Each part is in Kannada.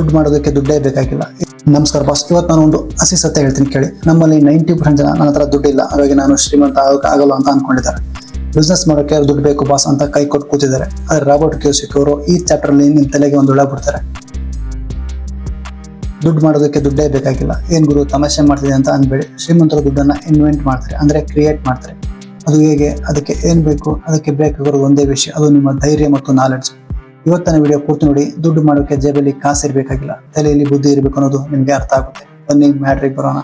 ದುಡ್ಡು ಮಾಡೋದಕ್ಕೆ ದುಡ್ಡೇ ಬೇಕಾಗಿಲ್ಲ. ನಮಸ್ಕಾರ ಬಾಸ್, ಇವತ್ತು ನಾನು ಒಂದು ಹಸಿ ಸತ್ಯ ಹೇಳ್ತೀನಿ ಕೇಳಿ. ನಮ್ಮಲ್ಲಿ 90% ಜನ ನನ್ನ ಹತ್ರ ದುಡ್ಡಿಲ್ಲ, ಹಾಗಾಗಿ ನಾನು ಶ್ರೀಮಂತ ಆಗಲ್ಲ ಅಂತ ಅನ್ಕೊಂಡಿದ್ದಾರೆ. ಬಿಸ್ನೆಸ್ ಮಾಡೋಕೆ ದುಡ್ಡು ಬೇಕು ಬಾಸ್ ಅಂತ ಕೈ ಕೊಟ್ಟು ಕೂತಿದ್ದಾರೆ. ಆದ್ರೆ ರಾಬರ್ಟ್ ಕಿಯೋಸಕಿ ಅವರು ಈ ಚಾಪ್ಟರ್ ಅಲ್ಲಿ ನಿಮ್ ತಲೆಗೆ ಒಂದು ಹುಳ ಬಿಡ್ತಾರೆ. ದುಡ್ಡು ಮಾಡೋದಕ್ಕೆ ದುಡ್ಡೇ ಬೇಕಾಗಿಲ್ಲ, ಏನ್ ಗುರು ತಮಾಷೆ ಮಾಡ್ತಿದೆ ಅಂತ ಅನ್ಬೇಡಿ. ಶ್ರೀಮಂತರು ದುಡ್ಡನ್ನ ಇನ್ವೆಂಟ್ ಮಾಡ್ತಾರೆ, ಅಂದ್ರೆ ಕ್ರಿಯೇಟ್ ಮಾಡ್ತಾರೆ. ಅದು ಹೇಗೆ? ಅದಕ್ಕೆ ಏನ್ ಬೇಕು? ಅದಕ್ಕೆ ಬೇಕಾಗಿರೋದು ಒಂದೇ ವಿಷಯ, ಅದು ನಿಮ್ಮ ಧೈರ್ಯ ಮತ್ತು ನಾಲೆಡ್ಜ್. ಇವತ್ತಿನ ವಿಡಿಯೋ ಪೂರ್ತಿ ನೋಡಿ. ದುಡ್ಡು ಮಾಡೋಕೆ ಜೇಬಲ್ಲಿ ಕಾಸು ಇರಬೇಕಾಗಿಲ್ಲ, ತಲೆಯಲ್ಲಿ ಬುದ್ಧಿ ಇರಬೇಕು ಅನ್ನೋದು ನಿಮ್ಗೆ ಅರ್ಥ ಆಗುತ್ತೆ. ಬನ್ನಿ ಮ್ಯಾಟ್ರಿಗೆ ಬರೋಣ.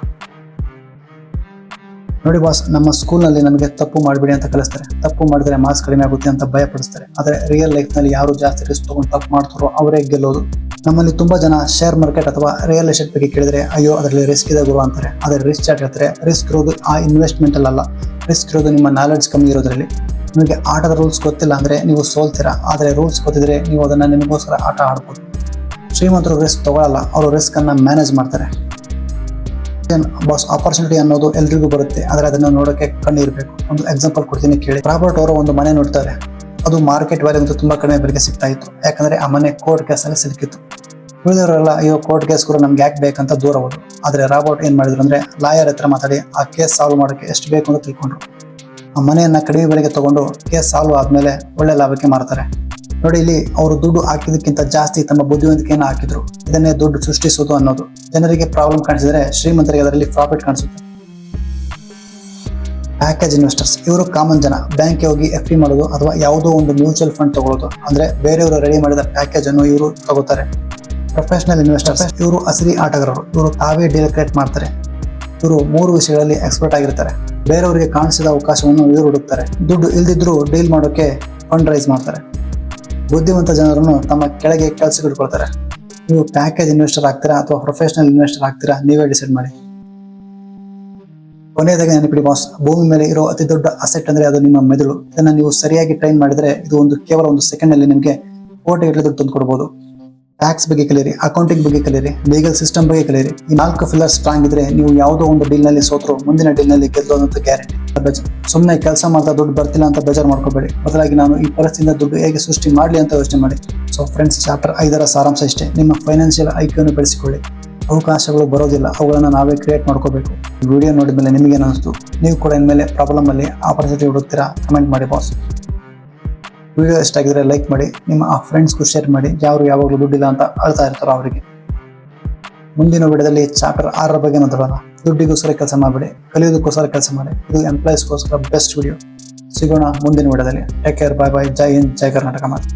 ನೋಡಿ ಬಾಸ್, ನಮ್ಮ ಸ್ಕೂಲ್ನಲ್ಲಿ ನಮಗೆ ತಪ್ಪು ಮಾಡಬೇಡಿ ಅಂತ ಕಲಿಸ್ತಾರೆ. ತಪ್ಪು ಮಾಡಿದ್ರೆ ಮಾರ್ಕ್ಸ್ ಕಡಿಮೆ ಆಗುತ್ತೆ ಅಂತ ಭಯ ಪಡಿಸ್ತಾರೆ. ಆದ್ರೆ ರಿಯಲ್ ಲೈಫ್ ನಲ್ಲಿ ಯಾರು ಜಾಸ್ತಿ ರಿಸ್ಕ್ ತಗೊಂಡು ತಪ್ಪು ಮಾಡ್ತಾರೋ ಅವರೇ ಗೆಲ್ಲೋದು. ನಮ್ಮಲ್ಲಿ ತುಂಬಾ ಜನ ಶೇರ್ ಮಾರ್ಕೆಟ್ ಅಥವಾ ರಿಯಲ್ ಎಸ್ಟೇಟ್ ಬಗ್ಗೆ ಕೇಳಿದ್ರೆ ಅಯ್ಯೋ ಅದರಲ್ಲಿ ರಿಸ್ಕ್ ಇದೆ ಗುರು ಅಂತಾರೆ. ಆದ್ರೆ ರಿಸ್ಕ್ ಚಾರ್ಟ್ ಹೇಳ್ತಾರೆ, ರಿಸ್ಕ್ ಇರೋದು ಆ ಇನ್ವೆಸ್ಟ್ಮೆಂಟ್ ಅಲ್ಲ, ರಿಸ್ಕ್ ಇರೋದು ನಿಮ್ಮ ನಾಲೆಡ್ಜ್ ಕಮ್ಮಿ ಇರೋದ್ರಲ್ಲಿ. ನಿಮಗೆ ಆಟದ ರೂಲ್ಸ್ ಗೊತ್ತಿಲ್ಲ ಅಂದ್ರೆ ನೀವು ಸೋಲ್ತೀರಾ, ಆದ್ರೆ ರೂಲ್ಸ್ ಗೊತ್ತಿದ್ರೆ ನೀವು ಅದನ್ನ ನಿಮಗೋಸ್ಕರ ಆಟ ಆಡ್ಬೋದು. ಶ್ರೀಮಂತರು ರಿಸ್ಕ್ ತಗೊಳ್ಳಲ್ಲ, ಅವರು ರಿಸ್ಕ್ ಅನ್ನ ಮ್ಯಾನೇಜ್ ಮಾಡ್ತಾರೆ. ಬಾಸ್, ಆಪರ್ಚುನಿಟಿ ಅನ್ನೋದು ಎಲ್ರಿಗೂ ಬರುತ್ತೆ, ಆದ್ರೆ ಅದನ್ನ ನೋಡೋಕೆ ಕಣ್ಣು ಇರಬೇಕು. ಒಂದು ಎಕ್ಸಾಂಪಲ್ ಕೊಡ್ತೀನಿ ಕೇಳಿ. ರಾಬರ್ಟ್ ಅವರು ಒಂದು ಮನೆ ನೋಡ್ತಾರೆ. ಅದು ಮಾರ್ಕೆಟ್ ವ್ಯಾಲ್ಯೂ ಅಂತ ತುಂಬಾ ಕಡಿಮೆ ಬೆಲೆಗೆ ಸಿಗ್ತಾ ಇತ್ತು, ಯಾಕಂದ್ರೆ ಆ ಮನೆ ಕೋರ್ಟ್ ಕೇಸಲ್ಲಿ ಸಿಲುಕಿತ್ತು. ಉಳಿದವರೆಲ್ಲ ಅಯ್ಯೋ ಕೋರ್ಟ್ ಕೇಸ್ ಕೂಡ ನಮ್ಗೆ ಯಾಕೆ ಬೇಕಂತ ದೂರ ಹೋದ್ರು. ಆದ್ರೆ ರಾಬರ್ಟ್ ಏನ್ ಮಾಡಿದ್ರು ಅಂದ್ರೆ ಲಾಯರ್ ಹತ್ರ ಮಾತಾಡಿ ಆ ಕೇಸ್ ಸಾಲ್ವ್ ಮಾಡೋಕೆ ಎಷ್ಟು ಬೇಕು ಅಂತ ತಿಳ್ಕೊಂಡ್ರು. ಆ ಮನೆಯನ್ನ ಕಡಿಮೆ ಬೆಲೆಗೆ ತಗೊಂಡು ಕೇಸ್ ಸಾಲ್ವ್ ಆದ್ಮೇಲೆ ಒಳ್ಳೆ ಲಾಭಕ್ಕೆ ಮಾರ್ತಾರೆ. ನೋಡಿ, ಇಲ್ಲಿ ಅವರು ದುಡ್ಡು ಹಾಕಿದಕ್ಕಿಂತ ಜಾಸ್ತಿ ತಮ್ಮ ಬುದ್ಧಿವಂತಿಕೆಯನ್ನು ಹಾಕಿದ್ರು. ಇದನ್ನೇ ದುಡ್ಡು ಸೃಷ್ಟಿಸೋದು ಅನ್ನೋದು. ಜನರಿಗೆ ಪ್ರಾಬ್ಲಮ್ ಕಾಣಿಸಿದ್ರೆ ಶ್ರೀಮಂತರಿಗೆ ಅದರಲ್ಲಿ ಪ್ರಾಫಿಟ್ ಕಾಣಿಸುತ್ತೆ. ಪ್ಯಾಕೇಜ್ ಇನ್ವೆಸ್ಟರ್ಸ್, ಇವರು ಕಾಮನ್ ಜನ. ಬ್ಯಾಂಕ್ಗೆ ಹೋಗಿ FD ಮಾಡೋದು ಅಥವಾ ಯಾವುದೋ ಒಂದು ಮ್ಯೂಚುವಲ್ ಫಂಡ್ ತಗೊಳ್ಳೋದು, ಅಂದ್ರೆ ಬೇರೆಯವರು ರೆಡಿ ಮಾಡಿದ ಪ್ಯಾಕೇಜ್ ಅನ್ನು ಇವರು ತಗೋತಾರೆ. ಪ್ರೊಫೆಷನಲ್ ಇನ್ವೆಸ್ಟರ್ಸ್, ಇವರು ಅಸಲಿ ಆಟಗಾರರು. ಇವರು ತಾವೇ ಡೀಲ್ ಕ್ರಿಯೇಟ್ ಮಾಡ್ತಾರೆ. ಇವರು 3 ವಿಷಯಗಳಲ್ಲಿ ಎಕ್ಸ್ಪರ್ಟ್ ಆಗಿರ್ತಾರೆ. ಬೇರೆಯವರಿಗೆ ಕಾಣಿಸಿದ ಅವಕಾಶವನ್ನು ಇವರು ಹುಡುಕ್ತಾರೆ. ದುಡ್ಡು ಇಲ್ದಿದ್ರು ಡೀಲ್ ಮಾಡೋಕೆ ಫಂಡ್ ರೈಸ್ ಮಾಡ್ತಾರೆ. ಬುದ್ಧಿವಂತ ಜನರನ್ನು ತಮ್ಮ ಕೆಳಗೆ ಕೆಲಸಕ್ಕೆ ಇಟ್ಕೊಳ್ತಾರೆ. ನೀವು ಪ್ಯಾಕೇಜ್ ಇನ್ವೆಸ್ಟರ್ ಆಗ್ತೀರಾ ಅಥವಾ ಪ್ರೊಫೆಷನಲ್ ಇನ್ವೆಸ್ಟರ್ ಆಗ್ತೀರಾ, ನೀವೇ ಡಿಸೈಡ್ ಮಾಡಿ. ಕೊನೆಯದಾಗಿ ನೆನಪಿಡಿ ಬಾಸ್, ಭೂಮಿ ಮೇಲೆ ಇರೋ ಅತಿ ದೊಡ್ಡ ಅಸೆಟ್ ಅಂದ್ರೆ ಅದು ನಿಮ್ಮ ಮೆದುಳು. ಇದನ್ನ ನೀವು ಸರಿಯಾಗಿ ಟ್ರೈನ್ ಮಾಡಿದ್ರೆ ಇದು ಕೇವಲ ಒಂದು ಸೆಕೆಂಡ್ ಅಲ್ಲಿ ನಿಮಗೆ ಕೋಟಿಗಟ್ಟಲೆ ದುಡ್ಡು ತಂದು ಕೊಡಬಹುದು. ಟ್ಯಾಕ್ಸ್ ಬಗ್ಗೆ ಕಲಿಯಿರಿ, ಅಕೌಂಟಿಂಗ್ ಬಗ್ಗೆ ಕಲಿಯಿರಿ, ಲೀಗಲ್ ಸಿಸ್ಟಮ್ ಬಗ್ಗೆ ಕಲಿಯಿರಿ. ಈ 4 ಫಿಲ್ಲರ್ ಸ್ಟ್ರಾಂಗ್ ಇದ್ರೆ ನೀವು ಯಾವುದೋ ಒಂದು ಡೀಲ್ ನಲ್ಲಿ ಸೋತ್ರು ಮುಂದಿನ ಡೀಲ್ ನಲ್ಲಿ ಗೆಲ್ಲೋದಂತ ಗ್ಯಾರಂಟಿ. ಸುಮ್ಮನೆ ಕೆಲಸ ಮಾಡ್ತಾ ದುಡ್ಡು ಬರ್ತಿಲ್ಲ ಅಂತ ಬೇಜಾರು ಮಾಡ್ಕೋಬೇಡಿ. ಬದಲಾಗಿ ನಾನು ಈ ಪರಿಸ್ಥಿತಿಯಿಂದ ದುಡ್ಡು ಹೇಗೆ ಸೃಷ್ಟಿ ಮಾಡಲಿ ಅಂತ ಯೋಚನೆ ಮಾಡಿ. ಸೊ ಫ್ರೆಂಡ್ಸ್, ಚಾಪ್ಟರ್ 5ರ ಸಾರಾಂಶ ಇಷ್ಟೇ. ನಿಮ್ಮ ಫೈನಾನ್ಷಿಯಲ್ ಐಕ್ಯೂವನ್ನು ಬೆಳೆಸಿಕೊಳ್ಳಿ. ಅವಕಾಶಗಳು ಬರೋದಿಲ್ಲ, ಅವುಗಳನ್ನು ನಾವೇ ಕ್ರಿಯೇಟ್ ಮಾಡ್ಕೋಬೇಕು. ವಿಡಿಯೋ ನೋಡಿದ್ಮೇಲೆ ನಿಮಗೆ ಅನಿಸ್ತು ನೀವು ಕೂಡ ಇನ್ಮೇಲೆ ಪ್ರಾಬ್ಲಮ್ ಅಲ್ಲಿ ಆಪರ್ಚುನಿಟಿ ಹುಡುಕ್ತೀರಾ? ಕಮೆಂಟ್ ಮಾಡಿ ಬಾಸ್. ವಿಡಿಯೋ ಇಷ್ಟ ಆಗಿದ್ರೆ ಲೈಕ್ ಮಾಡಿ, ನಿಮ್ಮ ಫ್ರೆಂಡ್ಸ್ಗೂ ಶೇರ್ ಮಾಡಿ. ಯಾವಾಗಲೂ ದುಡ್ಡಿಲ್ಲ ಅಂತ ಅಳ್ತಾ ಇರ್ತಾರೋ ಅವರಿಗೆ. ಮುಂದಿನ ವಿಡಿಯೋದಲ್ಲಿ ಚಾಪ್ಟರ್ 6ರ ಬಗ್ಗೆ ಮಾತಾಡೋಣ. ದುಡ್ಡಿಗೋಸ್ಕರ ಕೆಲಸ ಮಾಡಬೇಡಿ, ಕಲಿಯೋದಕ್ಕೋಸ್ಕರ ಕೆಲಸ ಮಾಡಿ. ಇದು ಎಂಪ್ಲಾಯೀಸ್ಗೋಸ್ಕರ ಬೆಸ್ಟ್ ವಿಡಿಯೋ. ಸಿಗೋಣ ಮುಂದಿನ ವಿಡಿಯೋದಲ್ಲಿ. ಟೇಕ್ ಕೇರ್, ಬಾಯ್ ಬಾಯ್. ಜೈ ಹಿಂದ್, ಜೈ ಕರ್ನಾಟಕ ಮಾತು.